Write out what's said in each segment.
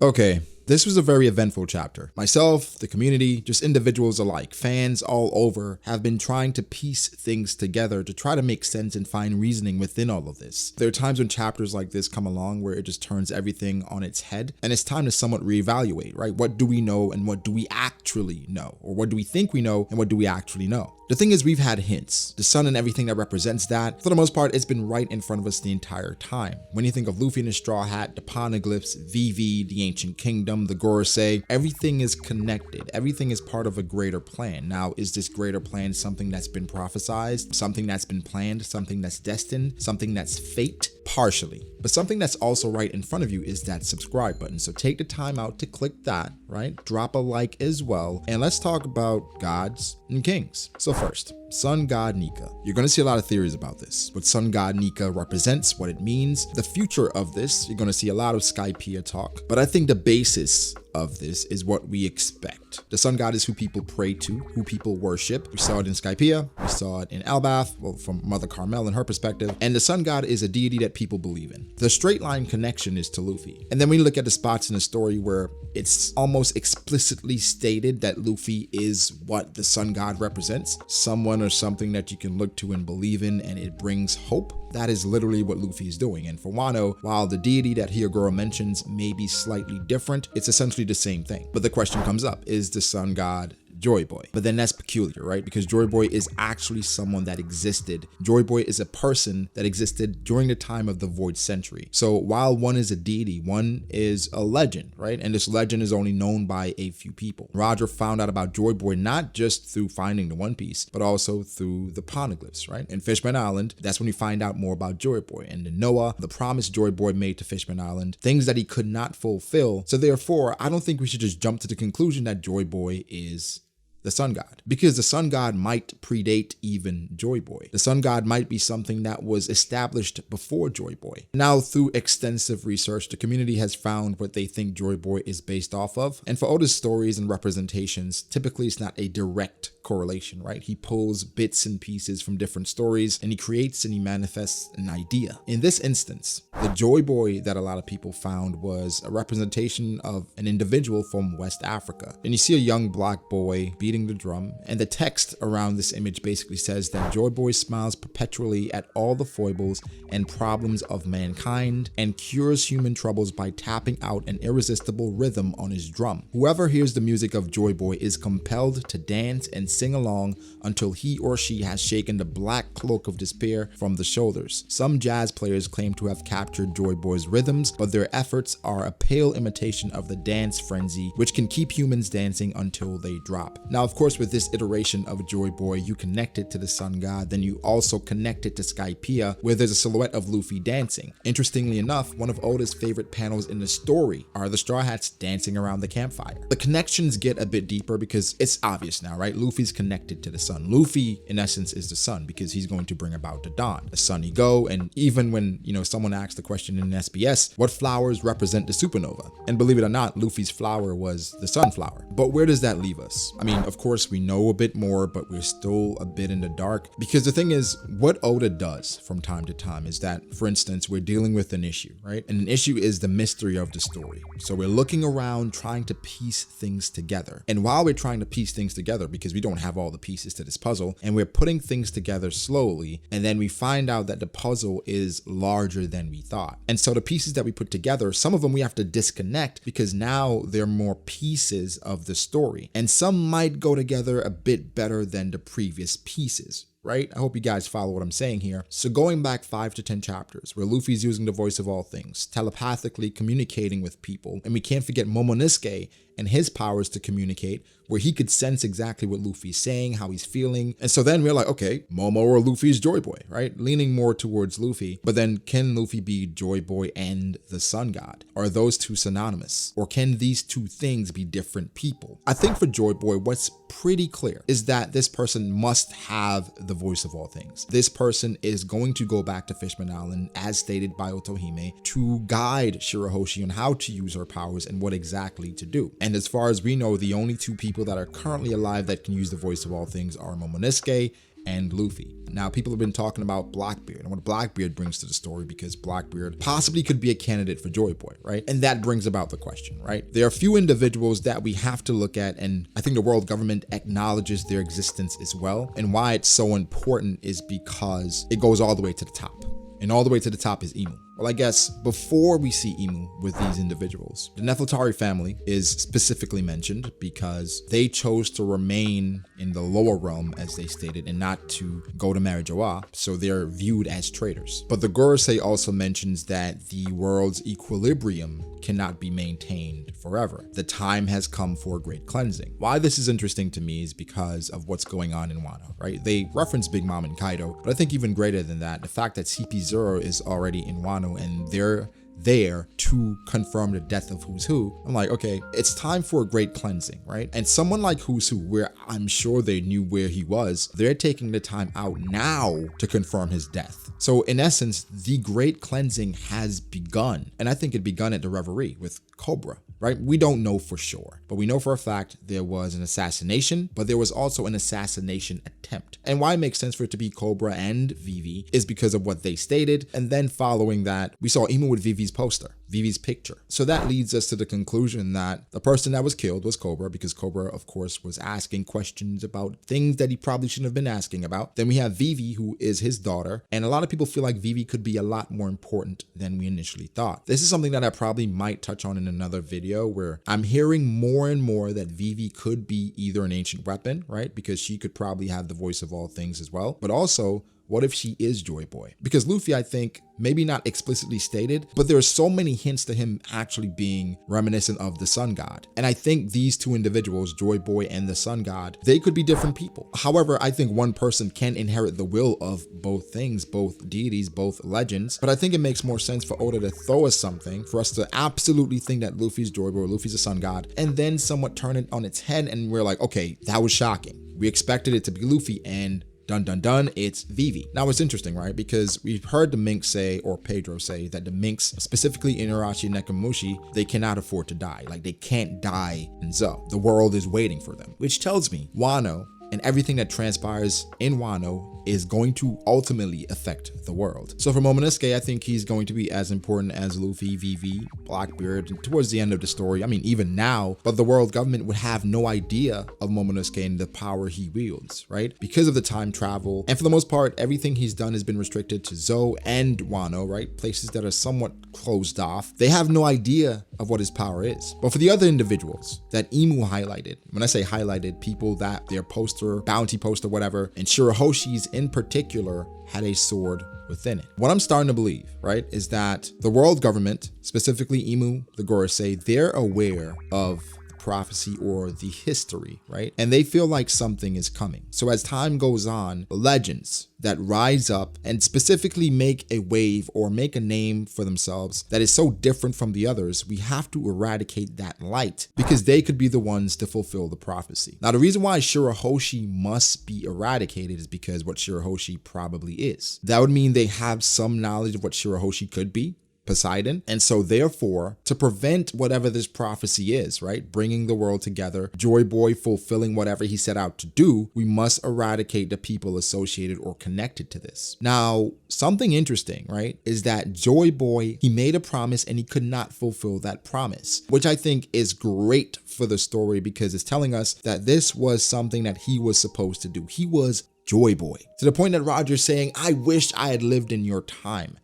Okay, this was a very eventful chapter. Myself, the community, just individuals alike, fans all over, have been trying to piece things together to try to make sense and find reasoning within all of this. There are times when chapters like this come along where it just turns everything on its head, and it's time to somewhat reevaluate, right? What do we know and what do we actually know? Or what do we think we know and what do we actually know? The thing is, we've had hints. The sun and everything that represents that, for the most part, it's been right in front of us the entire time. When you think of Luffy in his straw hat, the poneglyphs, Vivi, the ancient kingdom, the Gorosei, everything is connected. Everything is part of a greater plan. Now, is this greater plan something that's been prophesized, something that's been planned, something that's destined, something that's fate? Partially. But something that's also right in front of you is that subscribe button. So take the time out to click that, right? Drop a like as well. And let's talk about gods and kings. So first, Sun God Nika. You're going to see a lot of theories about this. What Sun God Nika represents, what it means, the future of this. You're going to see a lot of Skypiea talk. But I think the basis of this is what we expect. The sun god is who people pray to, who people worship. We saw it in Skypiea, we saw it in Elbaf, well, from Mother Carmel and her perspective, and the sun god is a deity that people believe in. The straight line connection is to Luffy. And then we look at the spots in the story where it's almost explicitly stated that Luffy is what the sun god represents, someone or something that you can look to and believe in, and it brings hope. That is literally what Luffy is doing. And for Wano, while the deity that Hyogoro mentions may be slightly different, it's essentially the same thing. But the question comes up, is the sun god Joy Boy? But then that's peculiar, right? Because Joy Boy is actually someone that existed. Joy Boy is a person that existed during the time of the Void Century. So while one is a deity, one is a legend, right? And this legend is only known by a few people. Roger found out about Joy Boy not just through finding the One Piece, but also through the poneglyphs, right? In Fishman Island, that's when we find out more about Joy Boy. And the Noah, the promise Joy Boy made to Fishman Island, things that he could not fulfill. So therefore, I don't think we should just jump to the conclusion that Joy Boy is the sun god, because the sun god might predate even Joy Boy. The sun god might be something that was established before Joy Boy. Now, through extensive research, the community has found what they think Joy Boy is based off of. And for Oda's stories and representations, typically it's not a direct correlation, right? He pulls bits and pieces from different stories and he creates and he manifests an idea. In this instance, the Joy Boy that a lot of people found was a representation of an individual from West Africa. And you see a young black boy beating the drum, and the text around this image basically says that Joy Boy smiles perpetually at all the foibles and problems of mankind and cures human troubles by tapping out an irresistible rhythm on his drum. Whoever hears the music of Joy Boy is compelled to dance and sing along until he or she has shaken the black cloak of despair from the shoulders. Some jazz players claim to have captured Joy Boy's rhythms, but their efforts are a pale imitation of the dance frenzy, which can keep humans dancing until they drop. Now, of course, with this iteration of Joy Boy, you connect it to the sun god, then you also connect it to Skypiea, where there's a silhouette of Luffy dancing. Interestingly enough, one of Oda's favorite panels in the story are the Straw Hats dancing around the campfire. The connections get a bit deeper because it's obvious now, right? Luffy's connected to the sun. Luffy, in essence, is the sun because he's going to bring about the dawn. The sunny go, and even when, someone asks the question in SBS, what flowers represent the supernova? And believe it or not, Luffy's flower was the sunflower. But where does that leave us? I mean, of course, we know a bit more, but we're still a bit in the dark, because the thing is, what Oda does from time to time is that, for instance, we're dealing with an issue, right? And an issue is the mystery of the story. So we're looking around trying to piece things together. And while we're trying to piece things together, because we don't have all the pieces to this puzzle, and we're putting things together slowly, and then we find out that the puzzle is larger than we thought. And so the pieces that we put together, some of them we have to disconnect because now they're more pieces of the story. And some might go together a bit better than the previous pieces, right? I hope you guys follow what I'm saying here. So going back 5 to 10 chapters where Luffy's using the voice of all things, telepathically communicating with people, and we can't forget Momonosuke and his powers to communicate, where he could sense exactly what Luffy's saying, how he's feeling. And so then we're like, okay, Momo or Luffy's Joy Boy, right? Leaning more towards Luffy, but then can Luffy be Joy Boy and the Sun God? Are those two synonymous? Or can these two things be different people? I think for Joy Boy, what's pretty clear is that this person must have the voice of all things. This person is going to go back to Fishman Island, as stated by Otohime, to guide Shirahoshi on how to use her powers and what exactly to do. And as far as we know, the only two people that are currently alive that can use the voice of all things are Momonosuke and Luffy. Now, people have been talking about Blackbeard and what Blackbeard brings to the story, because Blackbeard possibly could be a candidate for Joy Boy, right? And that brings about the question, right? There are a few individuals that we have to look at, and I think the world government acknowledges their existence as well. And why it's so important is because it goes all the way to the top. And all the way to the top is Imu. Well, I guess before we see Imu with these individuals, the Nefeltari family is specifically mentioned because they chose to remain in the lower realm, as they stated, and not to go to Marijoa, so they're viewed as traitors. But the Gorosei also mentions that the world's equilibrium cannot be maintained forever. The time has come for great cleansing. Why this is interesting to me is because of what's going on in Wano, right? They reference Big Mom and Kaido, but I think even greater than that, the fact that CP0 is already in Wano and they're there to confirm the death of Who's Who. I'm like, okay, it's time for a great cleansing, right? And someone like Who's Who, where I'm sure they knew where he was, they're taking the time out now to confirm his death. So in essence, the great cleansing has begun. And I think it begun at the Reverie with Cobra, right? We don't know for sure, but we know for a fact there was an assassination, but there was also an assassination attempt. And why it makes sense for it to be Cobra and Vivi is because of what they stated. And then following that, we saw Imu with Vivi's poster, Vivi's picture. So that leads us to the conclusion that the person that was killed was Cobra, because Cobra, of course, was asking questions about things that he probably shouldn't have been asking about. Then we have Vivi, who is his daughter. And a lot of people feel like Vivi could be a lot more important than we initially thought. This is something that I probably might touch on in another video, where I'm hearing more and more that Vivi could be either an ancient weapon, right? Because she could probably have the voice of all things as well. But also, what if she is Joy Boy? Because Luffy, I think, maybe not explicitly stated, but there are so many hints to him actually being reminiscent of the Sun God. And I think these two individuals, Joy Boy and the Sun God, they could be different people. However, I think one person can inherit the will of both things, both deities, both legends. But I think it makes more sense for Oda to throw us something, for us to absolutely think that Luffy's Joy Boy, Luffy's a Sun God, and then somewhat turn it on its head and we're like, okay, that was shocking. We expected it to be Luffy, and dun dun dun, it's Vivi. Now it's interesting, right? Because we've heard the Minks say, or Pedro say, that the Minks, specifically Inarashi and Nekomamushi, they cannot afford to die. Like, they can't die in Zou. The world is waiting for them, which tells me Wano and everything that transpires in Wano is going to ultimately affect the world. So for Momonosuke, I think he's going to be as important as Luffy, Vivi, Blackbeard, and towards the end of the story, I mean, even now, but the world government would have no idea of Momonosuke and the power he wields, right? Because of the time travel. And for the most part, everything he's done has been restricted to Zou and Wano, right? Places that are somewhat closed off. They have no idea of what his power is. But for the other individuals that Imu highlighted, when I say highlighted, people that their poster, bounty poster, whatever, and Shirahoshi's in particular had a sword within it. What I'm starting to believe, right, is that the world government, specifically Imu, the Gorosei, they're aware of prophecy or the history, right? And they feel like something is coming. So as time goes on, legends that rise up and specifically make a wave or make a name for themselves that is so different from the others, we have to eradicate that light because they could be the ones to fulfill the prophecy. Now, the reason why Shirahoshi must be eradicated is because what Shirahoshi probably is. That would mean they have some knowledge of what Shirahoshi could be, Poseidon. And so therefore, to prevent whatever this prophecy is, right, bringing the world together, Joy Boy fulfilling whatever he set out to do, we must eradicate the people associated or connected to this. Now, something interesting, right, is that Joy Boy, he made a promise and he could not fulfill that promise, which I think is great for the story because it's telling us that this was something that he was supposed to do. He was Joy Boy, to the point that Roger's saying, I wish I had lived in your time.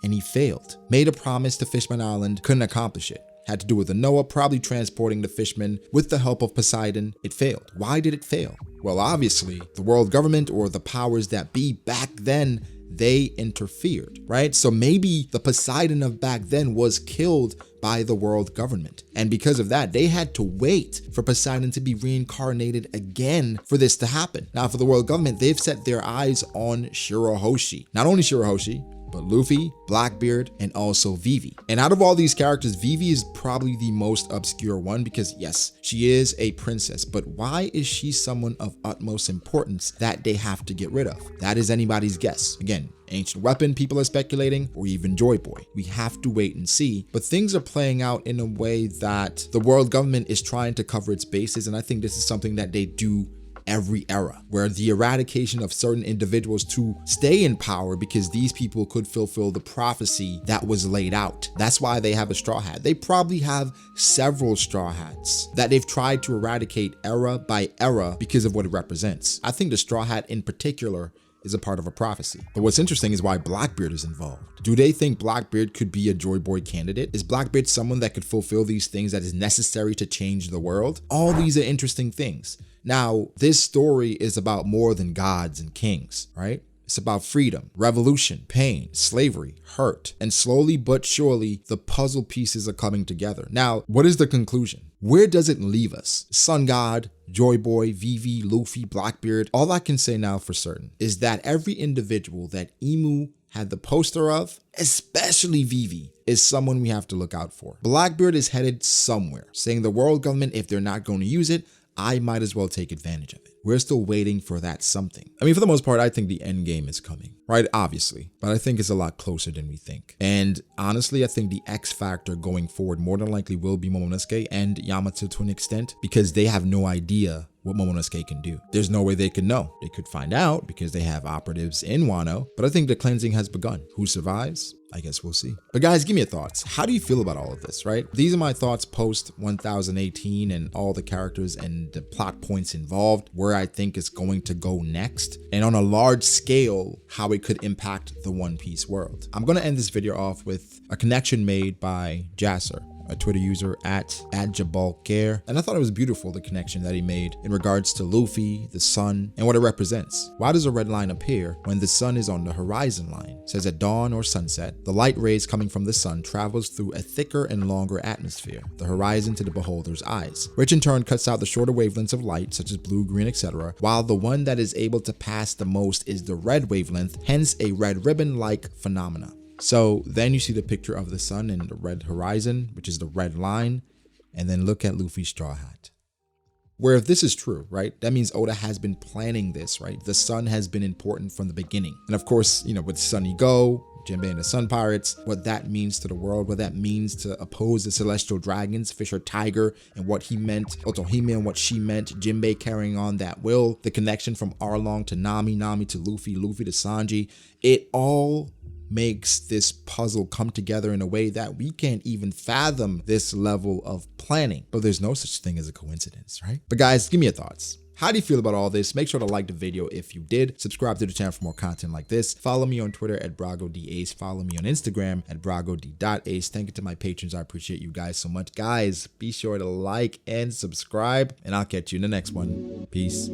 And he failed. Made a promise to Fishman Island, couldn't accomplish it. Had to do with the Noah, probably transporting the fishmen with the help of Poseidon. It failed. Why did it fail? Well, obviously, the world government or the powers that be back then, they interfered, right? So maybe the Poseidon of back then was killed by the world government. And because of that, they had to wait for Poseidon to be reincarnated again for this to happen. Now, for the world government, they've set their eyes on Shirahoshi. Not only Shirahoshi, but Luffy, Blackbeard, and also Vivi. And out of all these characters, Vivi is probably the most obscure one because yes, she is a princess, but why is she someone of utmost importance that they have to get rid of? That is anybody's guess. Again, ancient weapon, people are speculating, or even Joy Boy. We have to wait and see, but things are playing out in a way that the world government is trying to cover its bases, and I think this is something that they do every era, where the eradication of certain individuals to stay in power because these people could fulfill the prophecy that was laid out. That's why they have a straw hat. They probably have several straw hats that they've tried to eradicate era by era because of what it represents. I think the straw hat in particular is a part of a prophecy. But what's interesting is why Blackbeard is involved. Do they think Blackbeard could be a Joy Boy candidate? Is Blackbeard someone that could fulfill these things that is necessary to change the world? All these are interesting things. Now, this story is about more than gods and kings, right? It's about freedom, revolution, pain, slavery, hurt, and slowly but surely, the puzzle pieces are coming together. Now, what is the conclusion? Where does it leave us? Sun God, Joy Boy, Vivi, Luffy, Blackbeard. All I can say now for certain is that every individual that Imu had the poster of, especially Vivi, is someone we have to look out for. Blackbeard is headed somewhere, saying the world government, if they're not going to use it, I might as well take advantage of it. We're still waiting for that something. I mean, for the most part, I think the end game is coming, right? Obviously, but I think it's a lot closer than we think. And honestly, I think the X factor going forward more than likely will be Momonosuke and Yamato to an extent, because they have no idea what Momonosuke can do. There's no way they could know. They could find out because they have operatives in Wano, but I think the cleansing has begun. Who survives? I guess we'll see. But guys, give me your thoughts. How do you feel about all of this, right? These are my thoughts post 1018 and all the characters and the plot points involved, where I think it's going to go next, and on a large scale, how it could impact the One Piece world. I'm going to end this video off with a connection made by Jasser, a Twitter user at @JabalCare, and I thought it was beautiful, the connection that he made in regards to Luffy, the sun, and what it represents. Why does a red line appear when the sun is on the horizon line? It says at dawn or sunset, the light rays coming from the sun travels through a thicker and longer atmosphere, the horizon to the beholder's eyes, which in turn cuts out the shorter wavelengths of light, such as blue, green, etc., while the one that is able to pass the most is the red wavelength, hence a red ribbon-like phenomena. So then you see the picture of the sun and the red horizon, which is the red line, and then look at Luffy's straw hat. Where if this is true, right, that means Oda has been planning this, right? The sun has been important from the beginning. And of course, you know, with Sunny Go, Jinbei and the Sun Pirates, what that means to the world, what that means to oppose the Celestial Dragons, Fisher Tiger, and what he meant, Otohime and what she meant, Jinbei carrying on that will, the connection from Arlong to Nami, Nami to Luffy, Luffy to Sanji, it all makes this puzzle come together in a way that we can't even fathom this level of planning. But there's no such thing as a coincidence, right? But guys, give me your thoughts. How do you feel about all this? Make sure to like the video if you did. Subscribe to the channel for more content like this. Follow me on Twitter at BragoDAce. Follow me on Instagram at BragoD.Ace. Thank you to my patrons. I appreciate you guys so much. Guys, be sure to like and subscribe, and I'll catch you in the next one. Peace.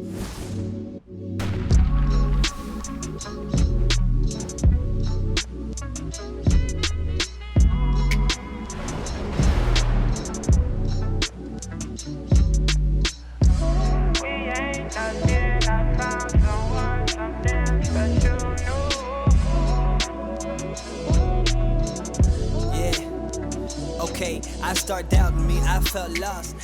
I start doubting me, I felt lost.